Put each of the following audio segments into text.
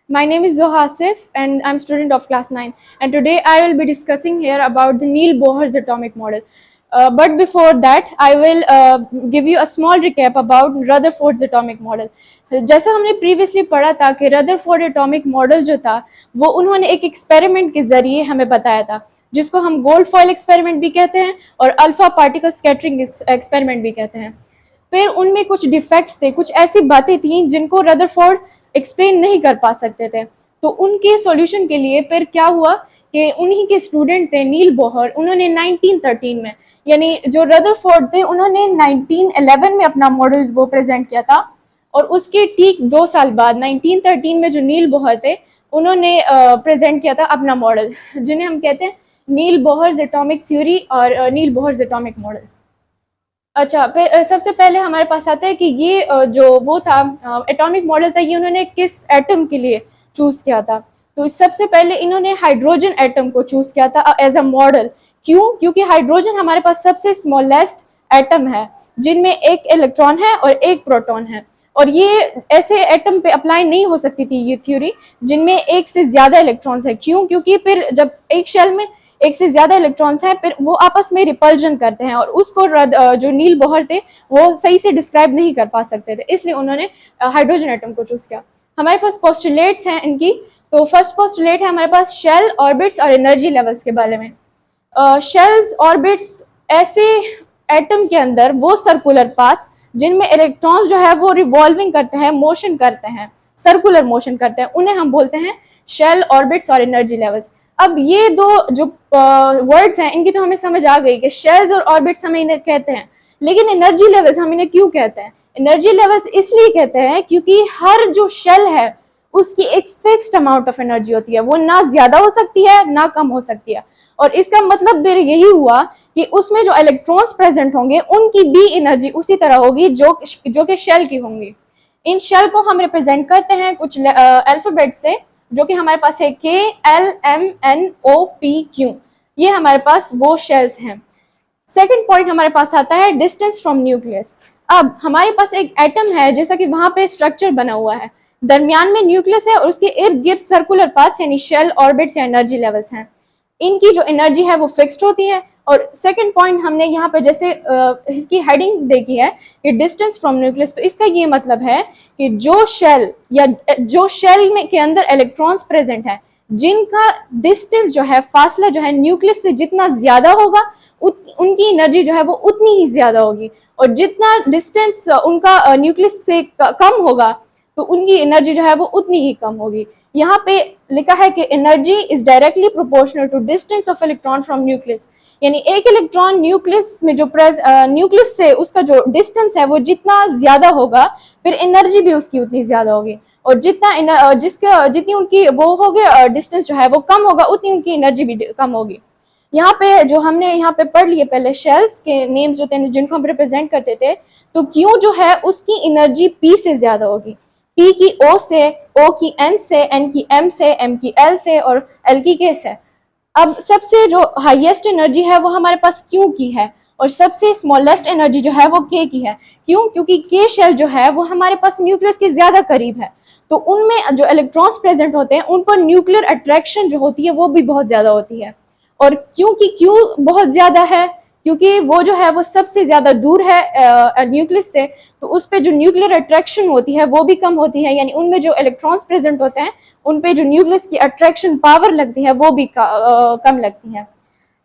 My name is Zoha Asif and I'm student of class 9, and today I will be discussing here about the Neil Bohr's atomic model. But before that I will give you a small recap about Rutherford's atomic model. जैसा हमने previously पढ़ा था कि Rutherford atomic model जो था वो उन्होंने एक एक्सपेरिमेंट के जरिए हमें बताया था, जिसको हम गोल्ड फॉयल एक्सपेरिमेंट भी कहते हैं और अल्फा पार्टिकल स्कैटरिंग एक्सपेरिमेंट भी कहते हैं। फिर उनमें कुछ डिफेक्ट्स थे, कुछ ऐसी बातें थी जिनको रदरफोर्ड एक्सप्लेन नहीं कर पा सकते थे। तो उनके सॉल्यूशन के लिए फिर क्या हुआ कि उन्हीं के स्टूडेंट थे नील बोहर, उन्होंने 1913 में, यानी जो रदरफोर्ड थे उन्होंने 1911 में अपना मॉडल वो प्रेजेंट किया था, और उसके ठीक 2 साल बाद 1913 में जो नील बोहर थे उन्होंने प्रेजेंट किया था अपना मॉडल, जिन्हें हम कहते हैं नील बोहर्स एटॉमिक थ्योरी और नील बोहर्स एटॉमिक मॉडल। अच्छा, सबसे पहले हमारे पास आता है कि ये जो वो था एटॉमिक मॉडल था, ये उन्होंने किस एटम के लिए चूज किया था। तो सबसे पहले इन्होंने हाइड्रोजन एटम को चूज किया था एज अ मॉडल। क्यों? क्योंकि हाइड्रोजन हमारे पास सबसे स्मॉलेस्ट एटम है, जिनमें एक इलेक्ट्रॉन है और एक प्रोटॉन है, और ये ऐसे एटम पे अप्लाई नहीं हो सकती थी ये थ्योरी जिनमें एक से ज्यादा इलेक्ट्रॉन्स है। क्यों? क्योंकि फिर जब एक शेल में एक से ज्यादा इलेक्ट्रॉन्स हैं फिर वो आपस में रिपल्जन करते हैं, और उसको जो नील बोहर थे वो सही से डिस्क्राइब नहीं कर पा सकते थे, इसलिए उन्होंने हाइड्रोजन एटम को चूज किया। हमारे पास पोस्टुलेट्स हैं इनकी। तो फर्स्ट पोस्टुलेट है हमारे पास शेल ऑर्बिट्स और एनर्जी लेवल्स के बारे में। शेल्स ऑर्बिट्स ऐसे एटम के अंदर वो सर्कुलर पाथ्स जिनमें इलेक्ट्रॉन्स जो है वो रिवॉल्विंग करते हैं, मोशन करते हैं, सर्कुलर मोशन करते हैं, उन्हें हम बोलते हैं शेल ऑर्बिट्स और एनर्जी लेवल्स। अब ये दो जो वर्ड्स हैं इनकी तो हमें समझ आ गई कि शेल्स और ऑर्बिट्स हमें इन्हें कहते हैं, लेकिन एनर्जी लेवल्स हम इन्हें क्यों कहते हैं? एनर्जी लेवल्स इसलिए कहते हैं क्योंकि हर जो शेल है उसकी एक फिक्स्ड अमाउंट ऑफ एनर्जी होती है, वो ना ज्यादा हो सकती है ना कम हो सकती है। और इसका मतलब फिर यही हुआ कि उसमें जो इलेक्ट्रॉन्स प्रेजेंट होंगे उनकी भी एनर्जी उसी तरह होगी जो कि शेल की होंगी। इन शेल को हम रिप्रेजेंट करते हैं कुछ अल्फाबेट से, जो कि हमारे पास है KLMNOPQ। ये हमारे पास वो शेल्स हैं। सेकंड पॉइंट हमारे पास आता है डिस्टेंस फ्रॉम न्यूक्लियस। अब हमारे पास एक एटम है, जैसा कि वहां पे स्ट्रक्चर बना हुआ है, दरमियान में न्यूक्लियस है और उसके इर्द गिर्द सर्कुलर पाथ्स यानी शेल ऑर्बिट्स या एनर्जी लेवल्स हैं। इनकी जो एनर्जी है वो फिक्स्ड होती है। और सेकंड पॉइंट हमने यहाँ पे जैसे इसकी हेडिंग देखी है कि डिस्टेंस फ्रॉम न्यूक्लियस, तो इसका ये मतलब है कि जो शेल में के अंदर इलेक्ट्रॉन्स प्रेजेंट है जिनका डिस्टेंस जो है, फासला जो है न्यूक्लियस से जितना ज्यादा होगा उनकी एनर्जी जो है वो उतनी ही ज्यादा होगी, और जितना डिस्टेंस उनका न्यूक्लियस से कम होगा तो उनकी एनर्जी जो है वो उतनी ही कम होगी। यहाँ पे लिखा है कि energy is directly proportional to distance of electron from nucleus, यानी एक इलेक्ट्रॉन न्यूक्लियस में जो न्यूक्लियस से उसका जो डिस्टेंस है वो जितना ज्यादा होगा फिर एनर्जी भी उसकी उतनी ज्यादा होगी, और जितनी उनकी वो होगी डिस्टेंस जो है वो कम होगा उतनी उनकी एनर्जी भी कम होगी। यहाँ पे जो हमने यहाँ पे पढ़ लिए पहले शेल्स के नेम्स जो थे जिनको हम रिप्रेजेंट करते थे, तो क्यू जो है उसकी एनर्जी पी से ज्यादा होगी, पी की ओ से, ओ की एन से, एन की एम से, एम की एल से और एल की के से। अब सबसे जो हाईएस्ट एनर्जी है वो हमारे पास क्यू की है, और सबसे स्मॉलेस्ट एनर्जी जो है वो के की है। क्यों? क्योंकि के शेल जो है वो हमारे पास न्यूक्लियस के ज्यादा करीब है, तो उनमें जो इलेक्ट्रॉन्स प्रेजेंट होते हैं उन पर न्यूक्लियर अट्रैक्शन जो होती है वो भी बहुत ज्यादा होती है। और क्योंकि क्यू बहुत ज्यादा है, क्योंकि वो जो है वो सबसे ज्यादा दूर है न्यूक्लियस से, तो उस पे जो न्यूक्लियर अट्रैक्शन होती है वो भी कम होती है, यानी उनमें जो इलेक्ट्रॉन्स प्रेजेंट होते हैं उन पे जो न्यूक्लियस की अट्रैक्शन पावर लगती है वो भी कम लगती है।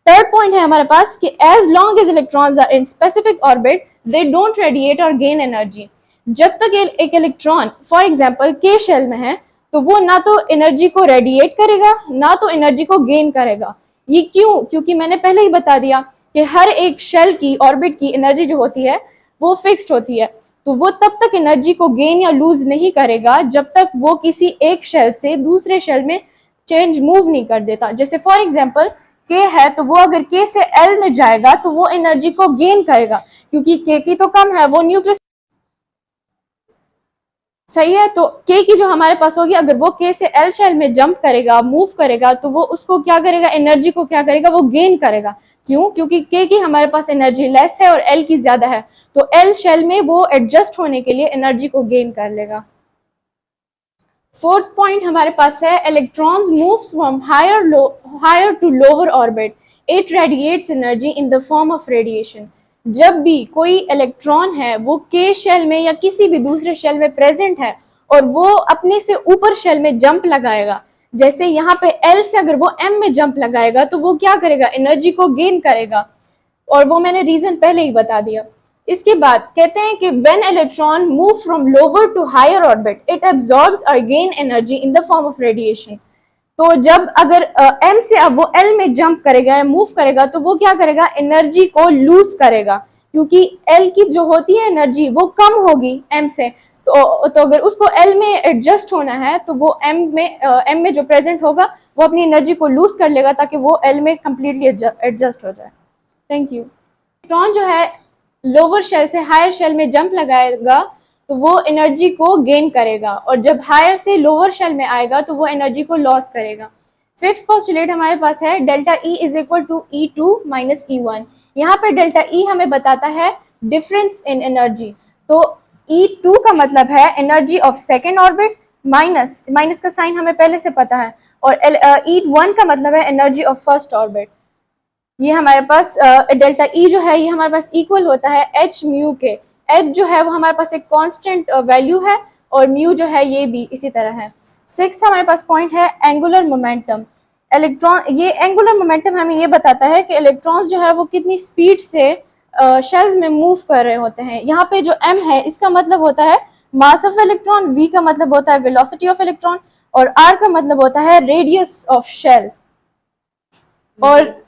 थर्ड पॉइंट है हमारे पास कि as long as electrons are in specific orbit they don't radiate और गेन एनर्जी। जब तक एक इलेक्ट्रॉन फॉर एग्जांपल के शेल में है तो वो ना तो एनर्जी को रेडिएट करेगा ना तो एनर्जी को गेन करेगा। ये क्यों? क्योंकि मैंने पहले ही बता दिया कि हर एक शेल की ऑर्बिट की एनर्जी जो होती है वो फिक्स्ड होती है, तो वो तब तक एनर्जी को गेन या लूज नहीं करेगा जब तक वो किसी एक शेल से दूसरे शेल में चेंज मूव नहीं कर देता। जैसे फॉर एग्जांपल के है तो वो अगर के से एल में जाएगा तो वो एनर्जी को गेन करेगा, क्योंकि के की तो कम है, वो न्यूक्लियस सही है। तो के की जो हमारे पास होगी, अगर वो के से एल शेल में जंप करेगा, मूव करेगा, तो वो उसको क्या करेगा, एनर्जी को क्या करेगा, वो गेन करेगा। क्यों? क्योंकि के की हमारे पास एनर्जी लेस है और एल की ज्यादा है, तो एल शेल में वो एडजस्ट होने के लिए एनर्जी को गेन कर लेगा। फोर्थ पॉइंट हमारे पास है electrons moves from higher to lower orbit, it radiates energy in the form of radiation. जब भी कोई इलेक्ट्रॉन है वो के शेल में या किसी भी दूसरे शेल में प्रेजेंट है और वो अपने से ऊपर शेल में जंप लगाएगा, जैसे यहाँ पे एल से अगर वो एम में जंप लगाएगा तो वो क्या करेगा, एनर्जी को गेन करेगा, और वो मैंने रीजन पहले ही बता दिया। इसके बाद कहते हैं कि when electron move from lower to higher orbit it absorbs और gain energy in the form of radiation. तो जब अगर एम से अब वो एल में जंप करेगा या मूव करेगा तो वो क्या करेगा, एनर्जी को लूज करेगा, क्योंकि एल की जो होती है एनर्जी वो कम होगी एम से। तो अगर उसको एल में एडजस्ट होना है तो वो एम में जो प्रेजेंट होगा वो अपनी एनर्जी को लूज कर लेगा ताकि वो एल में कंप्लीटली एडजस्ट हो जाए। Thank you. इलेक्ट्रॉन जो है लोअर शेल से हायर शेल में जंप लगाएगा तो वो एनर्जी को गेन करेगा, और जब हायर से लोअर शेल में आएगा तो वो एनर्जी को लॉस करेगा। फिफ्थ पोस्टुलेट हमारे पास है delta E is equal to E2 minus E1। यहाँ पे डेल्टा ई हमें बताता है डिफरेंस इन एनर्जी। तो E2 का मतलब है energy of second orbit, minus का साइन हमें पहले से पता है, और E1 का मतलब है एनर्जी ऑफ फर्स्ट ऑर्बिट। ये हमारे पास डेल्टा ई जो है ये हमारे पास इक्वल होता है एच म्यू के। एच जो है वो हमारे पास एक कांस्टेंट वैल्यू है और म्यू जो है ये भी इसी तरह है। सिक्स हमारे पास पॉइंट है एंगुलर मोमेंटम। ये एंगुलर मोमेंटम हमें ये बताता है कि इलेक्ट्रॉन्स जो है वो कितनी स्पीड से शेल्स में मूव कर रहे होते हैं। यहाँ पे जो m है इसका मतलब होता है मास ऑफ इलेक्ट्रॉन, v का मतलब होता है वेलोसिटी ऑफ इलेक्ट्रॉन, और r का मतलब होता है रेडियस ऑफ शेल। और